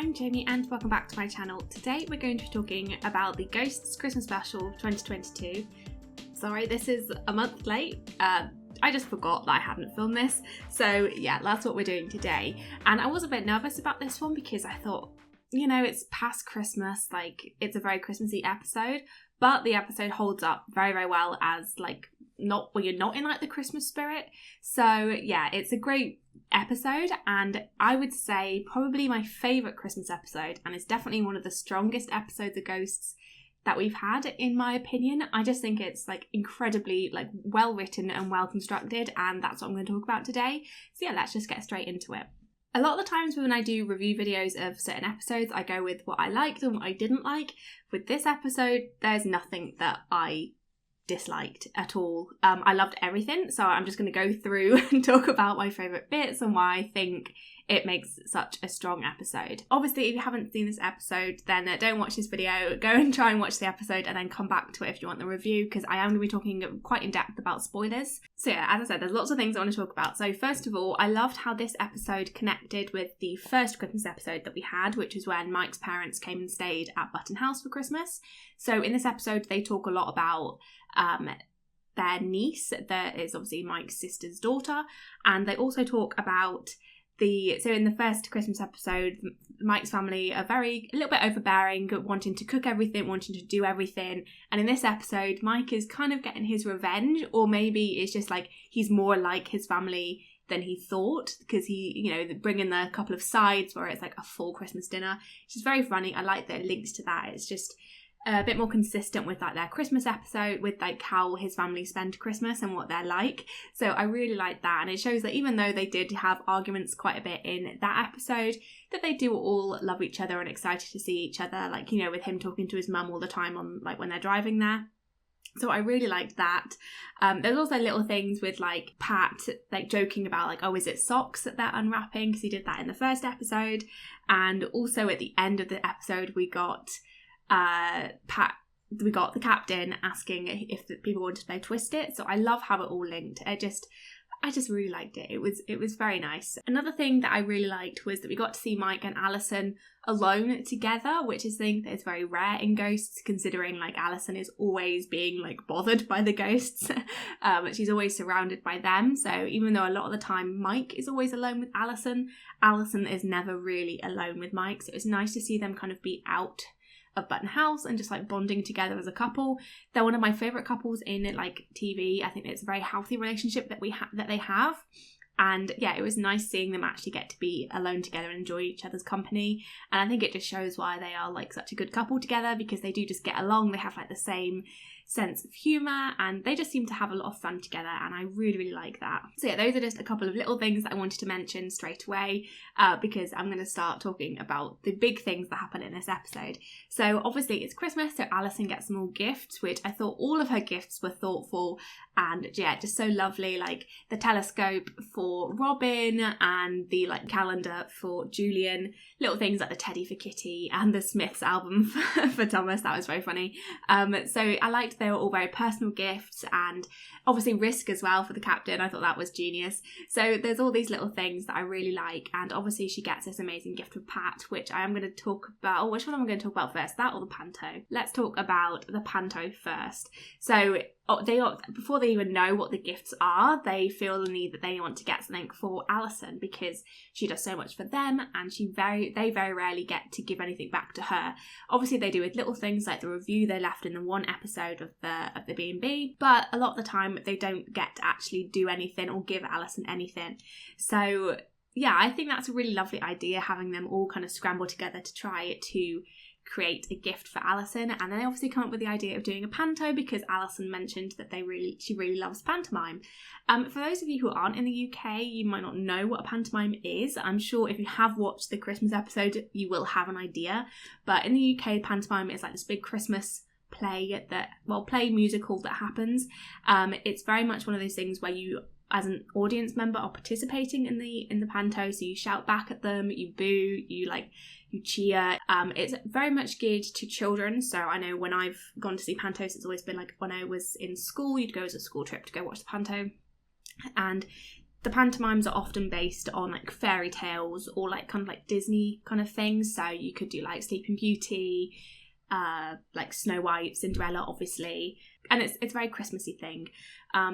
I'm Jamie and welcome back to my channel. Today we're going to be talking about the Ghosts Christmas Special 2022. Sorry, this is a month late. I just forgot that I hadn't filmed this. So yeah, that's what we're doing today. And I was a bit nervous about this one because I thought, you know, it's past Christmas, like it's a very Christmassy episode, but the episode holds up very, very well as like not when you're not in like the Christmas spirit. So yeah, it's a great episode and I would say probably my favourite Christmas episode, and it's definitely one of the strongest episodes of Ghosts that we've had, in my opinion. I just think it's like incredibly like well written and well constructed, and that's what I'm going to talk about today. So yeah, let's just get straight into it. A lot of the times when I do review videos of certain episodes, I go with what I liked and what I didn't like. With this episode, there's nothing that I disliked at all. I loved everything, so I'm just going to go through and talk about my favourite bits and why I think it makes such a strong episode. Obviously, if you haven't seen this episode, then don't watch this video. Go and try and watch the episode and then come back to it if you want the review, because I am going to be talking quite in depth about spoilers. So yeah, as I said, there's lots of things I want to talk about. So first of all, I loved how this episode connected with the first Christmas episode that we had, which was when Mike's parents came and stayed at Button House for Christmas. So in this episode, they talk a lot about their niece, that is obviously Mike's sister's daughter, and they also talk about so in the first Christmas episode, Mike's family are a little bit overbearing, wanting to cook everything, wanting to do everything. And in this episode, Mike is kind of getting his revenge, or maybe it's just like he's more like his family than he thought, because he, you know, bringing the couple of sides where it's like a full Christmas dinner, which is very funny. I like that it links to that. It's just a bit more consistent with like their Christmas episode, with like how his family spend Christmas and what they're like. So I really like that, and it shows that even though they did have arguments quite a bit in that episode, that they do all love each other and excited to see each other, like, you know, with him talking to his mum all the time on like when they're driving there. So I really liked that. There's also little things with like Pat like joking about like, oh, is it socks that they're unwrapping, because he did that in the first episode. And also at the end of the episode we got the captain asking if the people wanted to play Twist It. So I love how it all linked. I just really liked it. It was very nice. Another thing that I really liked was that we got to see Mike and Alison alone together, which is something that is very rare in Ghosts, considering like Alison is always being like bothered by the ghosts. She's always surrounded by them. So even though a lot of the time Mike is always alone with Alison, Alison is never really alone with Mike. So it was nice to see them kind of be out of Button House and just like bonding together as a couple. They're one of my favourite couples in like TV. I think it's a very healthy relationship that they have. And yeah, it was nice seeing them actually get to be alone together and enjoy each other's company. And I think it just shows why they are like such a good couple together, because they do just get along. They have like the same sense of humour and they just seem to have a lot of fun together, and I really, really like that. So yeah, those are just a couple of little things that I wanted to mention straight away, because I'm going to start talking about the big things that happen in this episode. So obviously it's Christmas, so Alison gets some more gifts, which I thought all of her gifts were thoughtful and yeah, just so lovely, like the telescope for Robin and the like calendar for Julian, little things like the teddy for Kitty and the Smiths album for Thomas. That was very funny. So I liked they were all very personal gifts, and obviously Risk as well for the captain. I thought that was genius. So there's all these little things that I really like, and obviously she gets this amazing gift with Pat, which I am going to talk about. Oh, which one am I going to talk about first, that or the panto? Let's talk about the panto first. So before they even know what the gifts are, they feel the need that they want to get something for Alison, because she does so much for them and they very rarely get to give anything back to her. Obviously they do with little things like the review they left in the one episode of the B&B, but a lot of the time they don't get to actually do anything or give Alison anything. So yeah, I think that's a really lovely idea, having them all kind of scramble together to try to create a gift for Alison. And then they obviously come up with the idea of doing a panto, because Alison mentioned that she really loves pantomime. For those of you who aren't in the UK, you might not know what a pantomime is. I'm sure if you have watched the Christmas episode, you will have an idea. But in the UK, pantomime is like this big Christmas play musical that happens. It's very much one of those things where you, as an audience member, are participating in the panto. So you shout back at them, you boo, you cheer. It's very much geared to children. So I know when I've gone to see pantos, it's always been like when I was in school, you'd go as a school trip to go watch the panto. And The pantomimes are often based on like fairy tales or like kind of like Disney kind of things. So you could do like Sleeping Beauty, like Snow White, Cinderella, obviously. And it's a very Christmassy thing,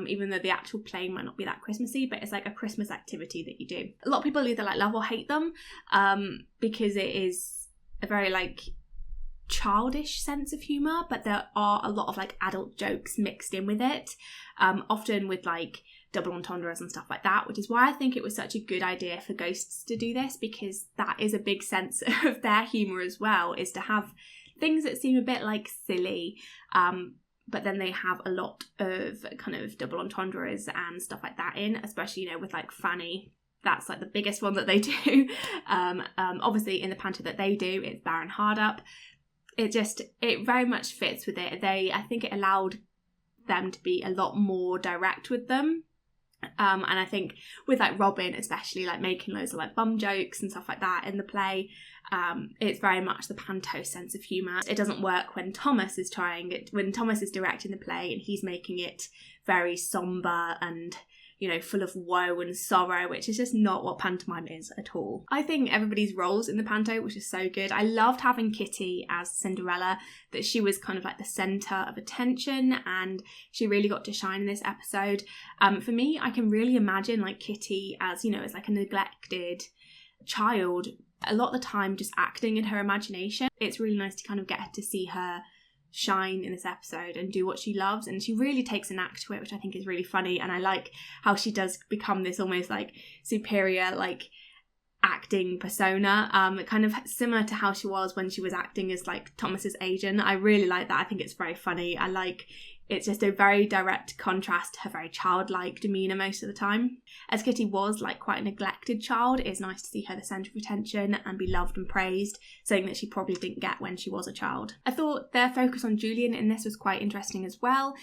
even though the actual playing might not be that Christmassy, but it's like a Christmas activity that you do. A lot of people either like love or hate them, because it is a very like childish sense of humour, but there are a lot of like adult jokes mixed in with it, often with like double entendres and stuff like that, which is why I think it was such a good idea for Ghosts to do this, because that is a big sense of their humour as well, is to have things that seem a bit like silly, but then they have a lot of kind of double entendres and stuff like that in, especially, you know, with like Fanny. That's like the biggest one that they do. Obviously in the panto that they do, it's Baron Hardup. It very much fits with it. I think it allowed them to be a lot more direct with them. And I think with like Robin especially, like making loads of like bum jokes and stuff like that in the play, it's very much the panto sense of humour. It doesn't work when Thomas is directing the play and he's making it very sombre and, you know, full of woe and sorrow, which is just not what pantomime is at all. I think everybody's roles in the panto, which is so good. I loved having Kitty as Cinderella, that she was kind of like the centre of attention and she really got to shine in this episode. For me, I can really imagine like Kitty as, you know, as like a neglected child, a lot of the time just acting in her imagination. It's really nice to kind of get to see her shine in this episode and do what she loves, and she really takes an act to it, which I think is really funny. And I like how she does become this almost like superior like acting persona, kind of similar to how she was when she was acting as like Thomas's agent. I really like that. I think it's very funny. It's just a very direct contrast to her very childlike demeanour most of the time. As Kitty was like quite a neglected child, it's nice to see her the centre of attention and be loved and praised, something that she probably didn't get when she was a child. I thought their focus on Julian in this was quite interesting as well.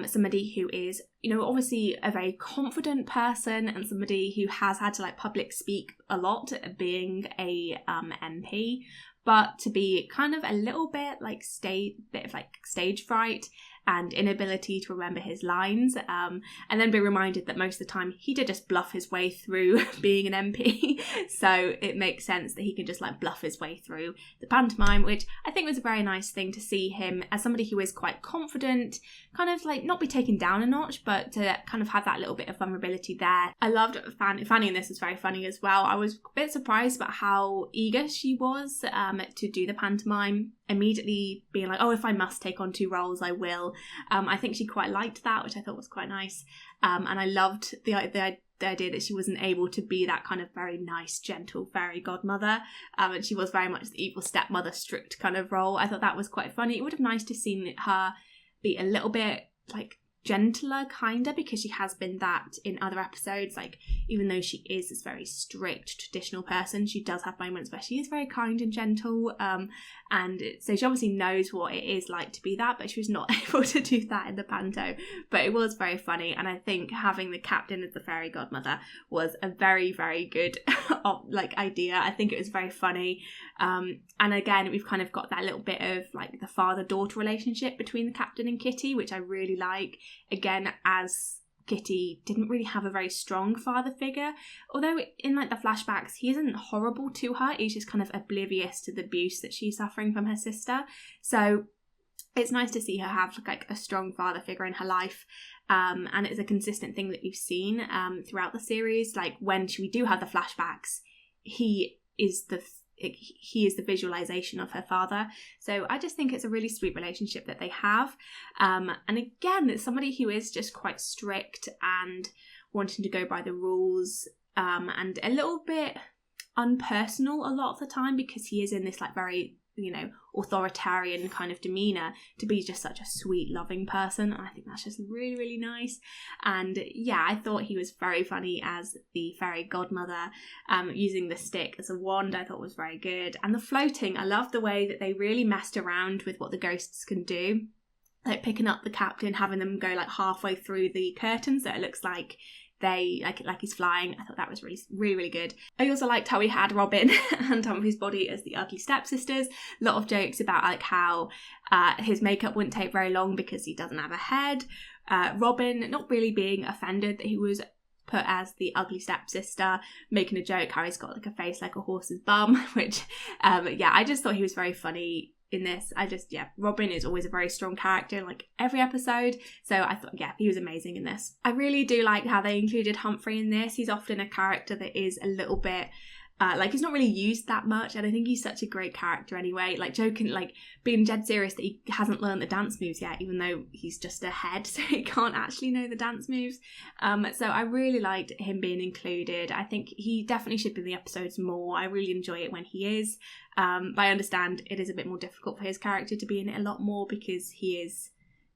Somebody who is, you know, obviously a very confident person and somebody who has had to like public speak a lot, being a MP, but to be kind of a little bit like stage fright and inability to remember his lines, and then be reminded that most of the time he did just bluff his way through being an MP. So it makes sense that he can just like bluff his way through the pantomime, which I think was a very nice thing to see him as somebody who is quite confident, kind of like not be taken down a notch, but to kind of have that little bit of vulnerability there. I loved Fanny in this was very funny as well. I was a bit surprised about how eager she was to do the pantomime, immediately being like, oh, if I must take on 2 roles, I will. I think she quite liked that, which I thought was quite nice. And I loved the idea that she wasn't able to be that kind of very nice, gentle fairy godmother. And she was very much the evil stepmother, strict kind of role. I thought that was quite funny. It would have been nice to see her be a little bit like gentler, kinder, because she has been that in other episodes. Like, even though she is this very strict traditional person, she does have moments where she is very kind and gentle, and so she obviously knows what it is like to be that, but she was not able to do that in the panto. But it was very funny, and I think having the captain as the fairy godmother was a very, very good like idea. I think it was very funny, and again, we've kind of got that little bit of like the father-daughter relationship between the captain and Kitty, which I really like. Again, as Kitty didn't really have a very strong father figure, although in like the flashbacks he isn't horrible to her, he's just kind of oblivious to the abuse that she's suffering from her sister. So it's nice to see her have like a strong father figure in her life, and it's a consistent thing that we've seen throughout the series. Like when we do have the flashbacks, he is the visualization of her father. So I just think it's a really sweet relationship that they have. And again, it's somebody who is just quite strict and wanting to go by the rules, and a little bit unpersonal a lot of the time, because he is in this like very, you know, authoritarian kind of demeanour, to be just such a sweet, loving person. And I think that's just really, really nice. And yeah, I thought he was very funny as the fairy godmother, using the stick as a wand. I thought was very good. And the floating, I loved the way that they really messed around with what the ghosts can do, like picking up the captain, having them go like halfway through the curtain so it looks like they like he's flying. I thought that was really, really, really good. I also liked how we had Robin and Humphrey's body as the ugly stepsisters. A lot of jokes about like how his makeup wouldn't take very long because he doesn't have a head. Robin not really being offended that he was put as the ugly stepsister, making a joke how he's got like a face like a horse's bum, which I just thought he was very funny in this. Robin is always a very strong character in like every episode, so I thought he was amazing in this. I really do like how they included Humphry in this. He's often a character that is a little bit he's not really used that much, and I think he's such a great character anyway, like joking, like being dead serious that he hasn't learned the dance moves yet, even though he's just a head, so he can't actually know the dance moves. So I really liked him being included. I think he definitely should be in the episodes more. I really enjoy it when he is, but I understand it is a bit more difficult for his character to be in it a lot more because he is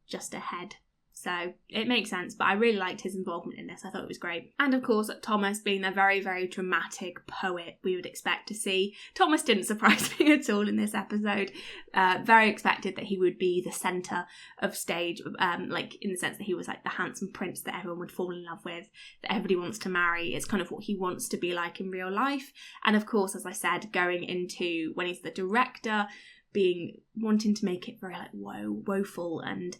just a head. So it makes sense, but I really liked his involvement in this. I thought it was great. And of course, Thomas being the very, very dramatic poet we would expect to see. Thomas didn't surprise me at all in this episode. Very expected that he would be the centre of stage, like in the sense that he was like the handsome prince that everyone would fall in love with, that everybody wants to marry. It's kind of what he wants to be like in real life. And of course, as I said, going into when he's the director, wanting to make it very like woeful and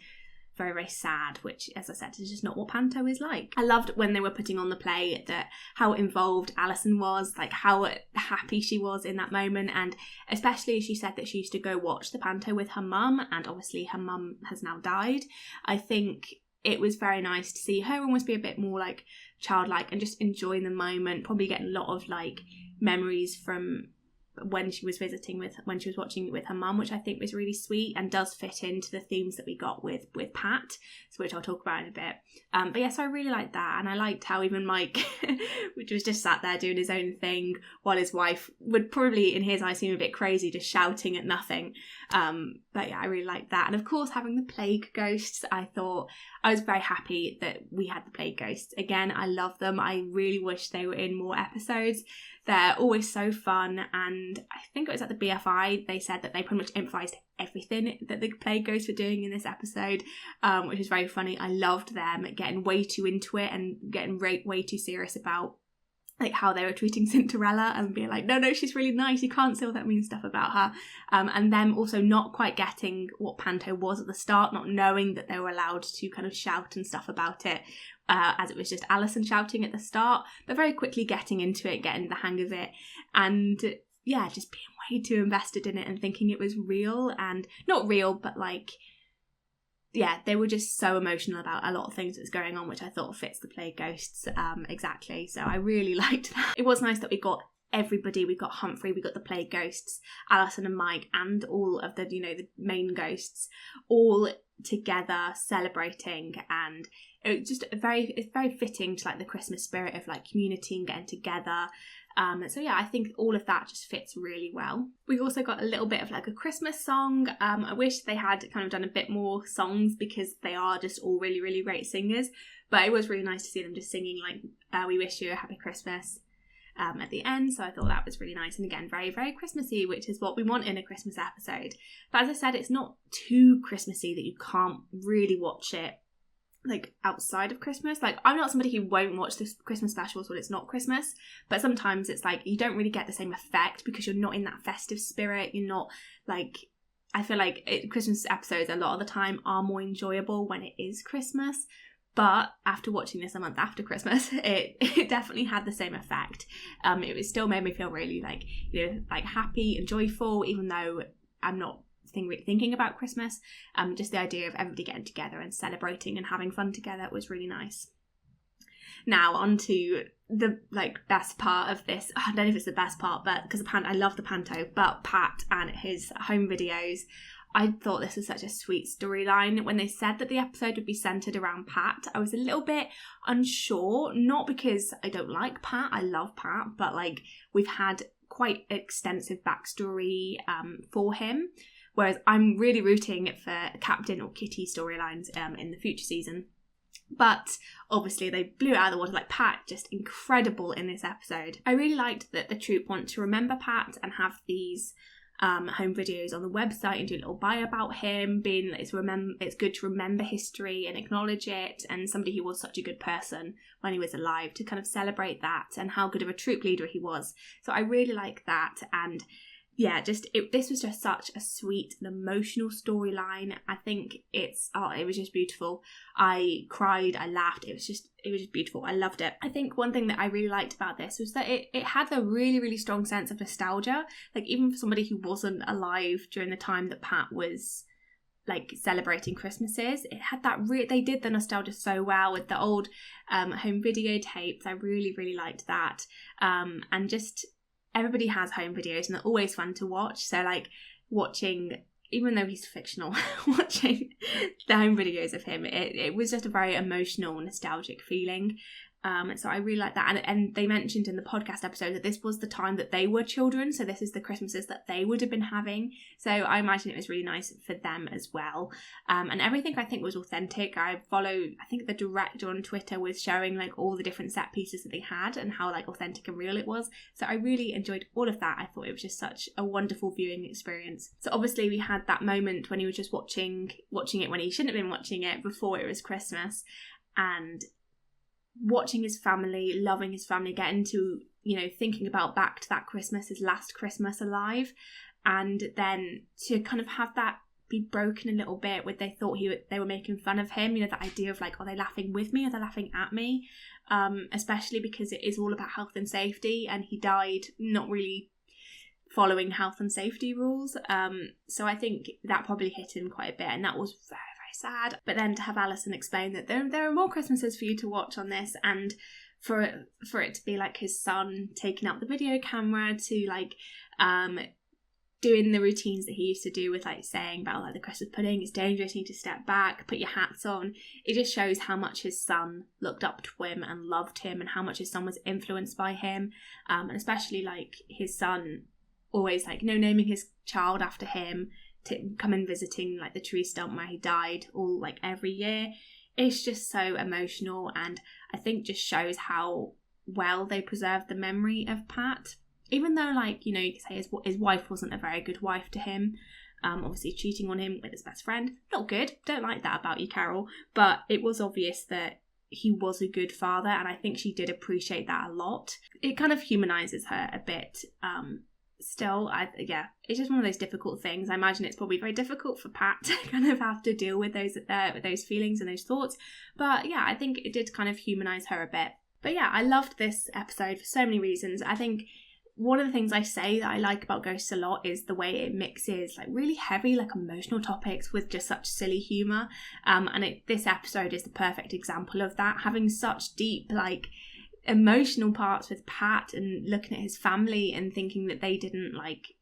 very, very sad, which, as I said, is just not what panto is like. I loved when they were putting on the play that how involved Alison was, like how happy she was in that moment, and especially she said that she used to go watch the panto with her mum, and obviously her mum has now died. I think it was very nice to see her almost be a bit more like childlike and just enjoying the moment, probably getting a lot of like memories from when she was watching it with her mum, which I think was really sweet and does fit into the themes that we got with Pat, so which I'll talk about in a bit. But yes, I really liked that, and I liked how even Mike, which was just sat there doing his own thing, while his wife would probably, in his eyes, seem a bit crazy, just shouting at nothing. But yeah, I really liked that. And of course, having the plague ghosts, I was very happy that we had the plague ghosts. Again, I love them. I really wish they were in more episodes. They're always so fun, and I think it was at the BFI, they said that they pretty much improvised everything that the plague ghosts were doing in this episode, which is very funny. I loved them getting way too into it and getting way too serious about like how they were treating Cinderella and being like, no, she's really nice, you can't say all that mean stuff about her. And them also not quite getting what panto was at the start, not knowing that they were allowed to kind of shout and stuff about it, as it was just Alison shouting at the start, but very quickly getting into it, getting the hang of it, and yeah, just being way too invested in it and thinking it was real, and not real, but like, yeah, they were just so emotional about a lot of things that's going on, which I thought fits the plague ghosts exactly. So I really liked that. It was nice that we got everybody. We got Humphry, we got the plague ghosts, Alison and Mike, and all of the, the main ghosts all together celebrating, and it's just it's very fitting to like the Christmas spirit of like community and getting together. So yeah, I think all of that just fits really well. We also got a little bit of like a Christmas song. I wish they had kind of done a bit more songs because they are just all really, really great singers. But it was really nice to see them just singing like "We Wish You a Happy Christmas" at the end. So I thought that was really nice, and again, very, very Christmassy, which is what we want in a Christmas episode. But as I said, it's not too Christmassy that you can't really watch it like outside of Christmas. Like, I'm not somebody who won't watch the Christmas specials when it's not Christmas, but sometimes it's like you don't really get the same effect because you're not in that festive spirit. You're not like, I feel like Christmas episodes a lot of the time are more enjoyable when it is Christmas, but after watching this a month after Christmas, it definitely had the same effect. It was still made me feel really like, like happy and joyful, even though I'm not thinking about Christmas. Just the idea of everybody getting together and celebrating and having fun together was really nice. Now on to the like best part of this. I don't know if it's the best part, but because I love the panto, but Pat and his home videos. I thought this was such a sweet storyline. When they said that the episode would be centred around Pat, I was a little bit unsure, not because I don't like Pat, I love Pat, but like we've had quite extensive backstory for him. Whereas I'm really rooting for Captain or Kitty storylines in the future season. But obviously they blew it out of the water. Like, Pat, just incredible in this episode. I really liked that the troupe want to remember Pat and have these home videos on the website and do a little bio about him, being that it's good to remember history and acknowledge it, and somebody who was such a good person when he was alive, to kind of celebrate that and how good of a troupe leader he was. So I really like that, and yeah, this was just such a sweet and emotional storyline. I think it was just beautiful. I cried, I laughed, it was just beautiful. I loved it. I think one thing that I really liked about this was that it had a really, really strong sense of nostalgia. Like, even for somebody who wasn't alive during the time that Pat was like celebrating Christmases, it had that they did the nostalgia so well with the old home videotapes. I really, really liked that. And just everybody has home videos and they're always fun to watch. So like watching, even though he's fictional, watching the home videos of him, it was just a very emotional, nostalgic feeling. So I really like that. And they mentioned in the podcast episode that this was the time that they were children. So this is the Christmases that they would have been having. So I imagine it was really nice for them as well. And everything I think was authentic. I think the director on Twitter was showing like all the different set pieces that they had and how like authentic and real it was. So I really enjoyed all of that. I thought it was just such a wonderful viewing experience. So obviously we had that moment when he was just watching it when he shouldn't have been watching it before it was Christmas, and watching his family, loving his family, getting to, thinking about back to that Christmas, his last Christmas alive, and then to kind of have that be broken a little bit with they thought they were making fun of him, the idea of like, are they laughing with me, are they laughing at me, especially because it is all about health and safety, and he died not really following health and safety rules, so I think that probably hit him quite a bit, and that was very, sad. But then to have Alison explain that there are more Christmases for you to watch on this, and for it to be like his son taking out the video camera to like doing the routines that he used to do with like saying about like the Christmas pudding, it's dangerous, you need to step back, put your hats on. It just shows how much his son looked up to him and loved him, and how much his son was influenced by him, and especially like his son always like naming his child after him, to come and visiting like the tree stump where he died all like every year. It's just so emotional, and I think just shows how well they preserved the memory of Pat, even though like you could say his wife wasn't a very good wife to him, obviously cheating on him with his best friend, not good, don't like that about you, Carol, but it was obvious that he was a good father, and I think she did appreciate that a lot. It kind of humanizes her a bit. Still, it's just one of those difficult things. I imagine it's probably very difficult for Pat to kind of have to deal with those feelings and those thoughts. But yeah, I think it did kind of humanise her a bit. But yeah, I loved this episode for so many reasons. I think one of the things I say that I like about Ghosts a lot is the way it mixes like really heavy, like emotional topics with just such silly humour. This episode is the perfect example of that, having such deep like emotional parts with Pat and looking at his family and thinking that they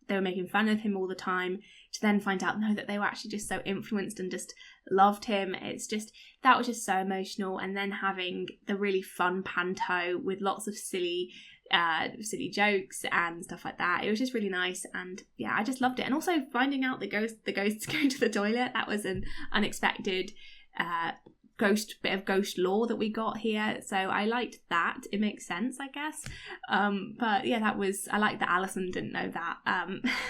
were making fun of him all the time, to then find out that they were actually just so influenced and just loved him. That was just so emotional. And then having the really fun panto with lots of silly jokes and stuff like that, it was just really nice. And yeah, I just loved it. And also finding out the ghosts go to the toilet, that was an unexpected bit of ghost lore that we got here, so I liked that. It makes sense, I guess. But yeah, I like that Alison didn't know that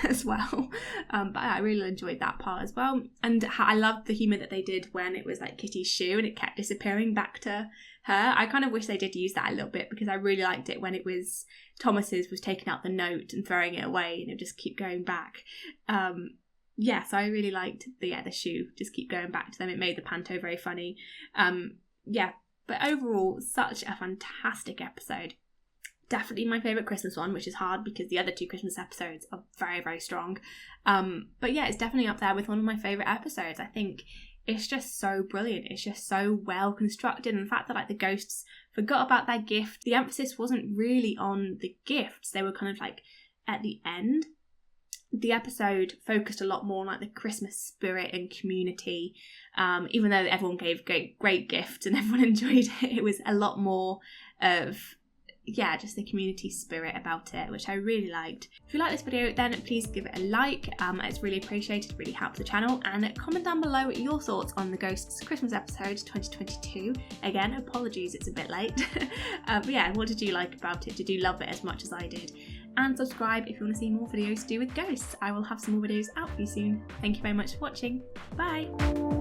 as well. But I really enjoyed that part as well, and I loved the humour that they did when it was like Kitty's shoe and it kept disappearing back to her. I kind of wish they did use that a little bit, because I really liked it when it was Thomas's was taking out the note and throwing it away and it would just keep going back. So I really liked the shoe just keep going back to them. It made the panto very funny. But overall, such a fantastic episode. Definitely my favourite Christmas one, which is hard because the other two Christmas episodes are very, very strong. But yeah, it's definitely up there with one of my favourite episodes. I think it's just so brilliant. It's just so well constructed. And the fact that like the ghosts forgot about their gift, the emphasis wasn't really on the gifts. They were kind of like at the end. The episode focused a lot more on like the Christmas spirit and community. Even though everyone gave great gifts and everyone enjoyed it, it was a lot more of just the community spirit about it, which I really liked. If you like this video, then please give it a like. It's really appreciated, really helps the channel, and comment down below your thoughts on the Ghosts Christmas episode 2022. Again, apologies, it's a bit late. But yeah, what did you like about it? Did you love it as much as I did? And subscribe if you want to see more videos to do with ghosts. I will have some more videos out for you soon. Thank you very much for watching. Bye!